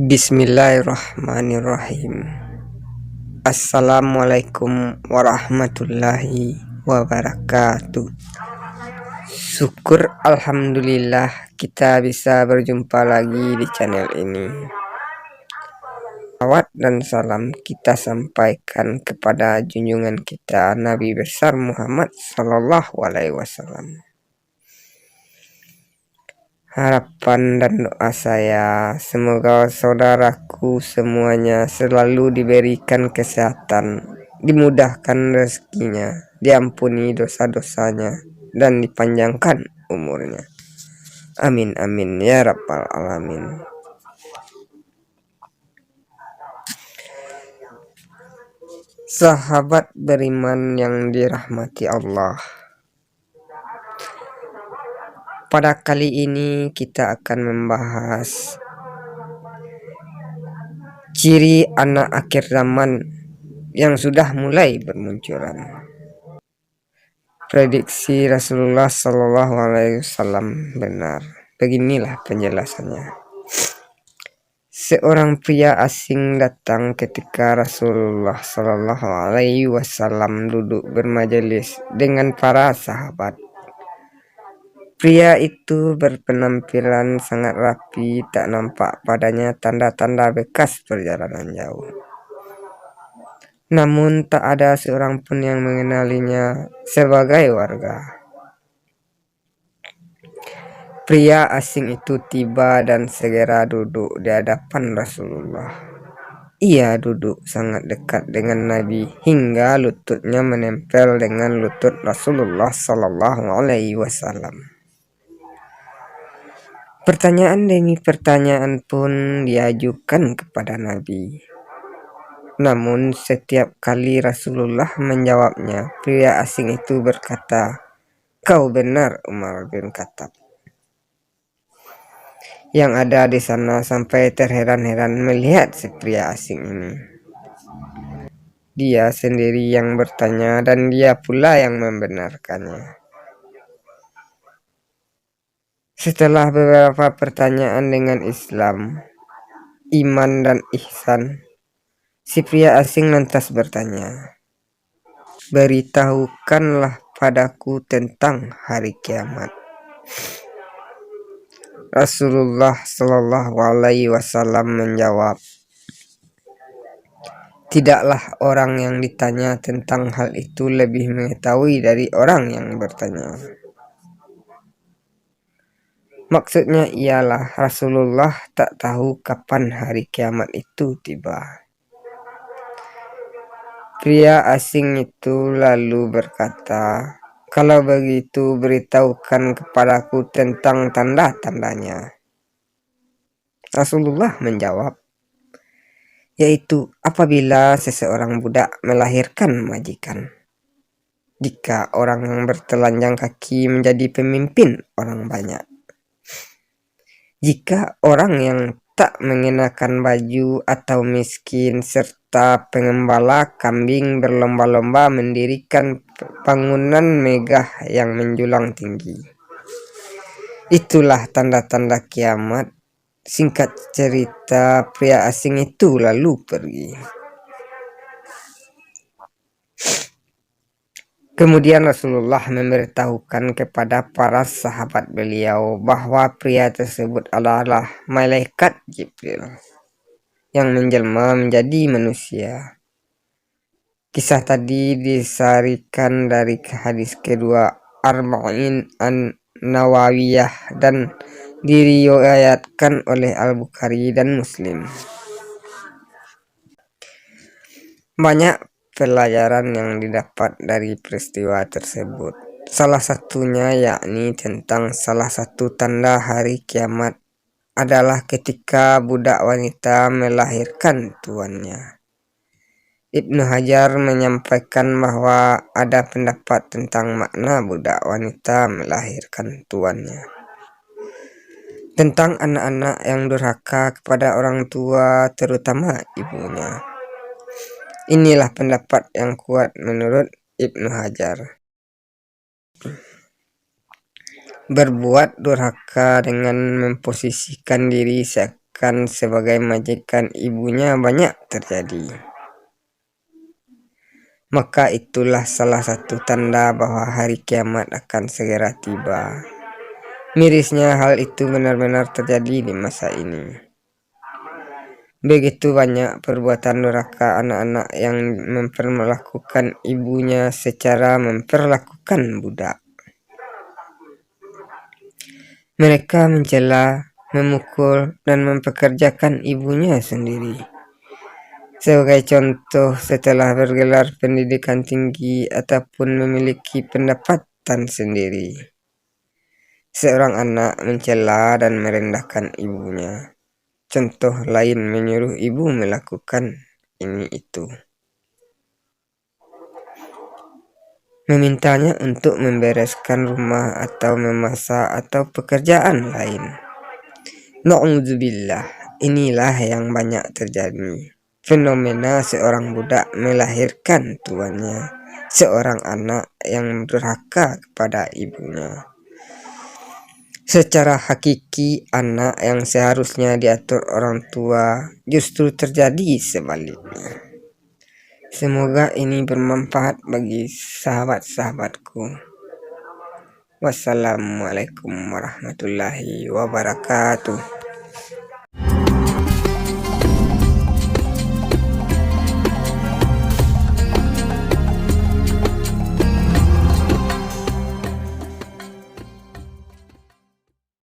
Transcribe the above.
Bismillahirrahmanirrahim. Assalamualaikum warahmatullahi wabarakatuh. Syukur alhamdulillah kita bisa berjumpa lagi di channel ini. Salawat dan salam kita sampaikan kepada junjungan kita Nabi besar Muhammad Sallallahu Alaihi Wasallam. Harapan dan doa saya, semoga saudaraku semuanya selalu diberikan kesehatan, dimudahkan rezekinya, diampuni dosa-dosanya, dan dipanjangkan umurnya. Amin amin ya rabbal alamin. Sahabat beriman yang dirahmati Allah, pada kali ini kita akan membahas ciri anak akhir zaman yang sudah mulai bermunculan. Prediksi Rasulullah Shallallahu Alaihi Wasallam benar. Beginilah penjelasannya. Seorang pria asing datang ketika Rasulullah Shallallahu Alaihi Wasallam duduk bermajelis dengan para sahabat. Pria itu berpenampilan sangat rapi, tak nampak padanya tanda-tanda bekas perjalanan jauh. Namun tak ada seorang pun yang mengenalinya sebagai warga. Pria asing itu tiba dan segera duduk di hadapan Rasulullah. Ia duduk sangat dekat dengan Nabi hingga lututnya menempel dengan lutut Rasulullah Sallallahu Alaihi Wasallam. Pertanyaan demi pertanyaan pun diajukan kepada Nabi. Namun setiap kali Rasulullah menjawabnya, pria asing itu berkata, "Kau benar Umar bin Khattab." Yang ada di sana sampai terheran-heran melihat si pria asing ini. Dia sendiri yang bertanya dan dia pula yang membenarkannya. Setelah beberapa pertanyaan dengan Islam, iman dan ihsan, si pria asing lantas bertanya, "Beritahukanlah padaku tentang hari kiamat." Rasulullah Shallallahu Alaihi Wasallam menjawab, "Tidaklah orang yang ditanya tentang hal itu lebih mengetahui dari orang yang bertanya." Maksudnya ialah Rasulullah tak tahu kapan hari kiamat itu tiba. Pria asing itu lalu berkata, "Kalau begitu beritahukan kepadaku tentang tanda-tandanya." Rasulullah menjawab, yaitu apabila seseorang budak melahirkan majikan, jika orang yang bertelanjang kaki menjadi pemimpin orang banyak, jika orang yang tak mengenakan baju atau miskin, serta pengembala kambing berlomba-lomba mendirikan bangunan megah yang menjulang tinggi. Itulah tanda-tanda kiamat. Singkat cerita, pria asing itu lalu pergi. Kemudian Rasulullah memberitahukan kepada para sahabat beliau bahwa pria tersebut adalah malaikat Jibril yang menjelma menjadi manusia. Kisah tadi disarikan dari hadis kedua Arba'in an-Nawawiyah dan diriwayatkan oleh Al-Bukhari dan Muslim. Banyak pelajaran yang didapat dari peristiwa tersebut. Salah satunya yakni tentang salah satu tanda hari kiamat adalah ketika budak wanita melahirkan tuannya. Ibnu Hajar menyampaikan bahwa ada pendapat tentang makna budak wanita melahirkan tuannya. Tentang anak-anak yang durhaka kepada orang tua, terutama ibunya. Inilah pendapat yang kuat menurut Ibnu Hajar. Berbuat durhaka dengan memposisikan diri diperlakukan sebagai majikan ibunya banyak terjadi. Maka itulah salah satu tanda bahwa hari kiamat akan segera tiba. Mirisnya hal itu benar-benar terjadi di masa ini. Begitu banyak perbuatan durhaka anak-anak yang memperlakukan ibunya secara memperlakukan budak. Mereka mencela, memukul, dan mempekerjakan ibunya sendiri. Sebagai contoh, setelah bergelar pendidikan tinggi ataupun memiliki pendapatan sendiri, seorang anak mencela dan merendahkan ibunya. Contoh lain menyuruh ibu melakukan ini itu. Memintanya untuk membereskan rumah atau memasak atau pekerjaan lain. Na'udzubillah, inilah yang banyak terjadi. Fenomena seorang budak melahirkan tuannya, seorang anak yang durhaka kepada ibunya. Secara hakiki, anak yang seharusnya diatur orang tua justru terjadi sebaliknya. Semoga ini bermanfaat bagi sahabat-sahabatku. Wassalamualaikum warahmatullahi wabarakatuh.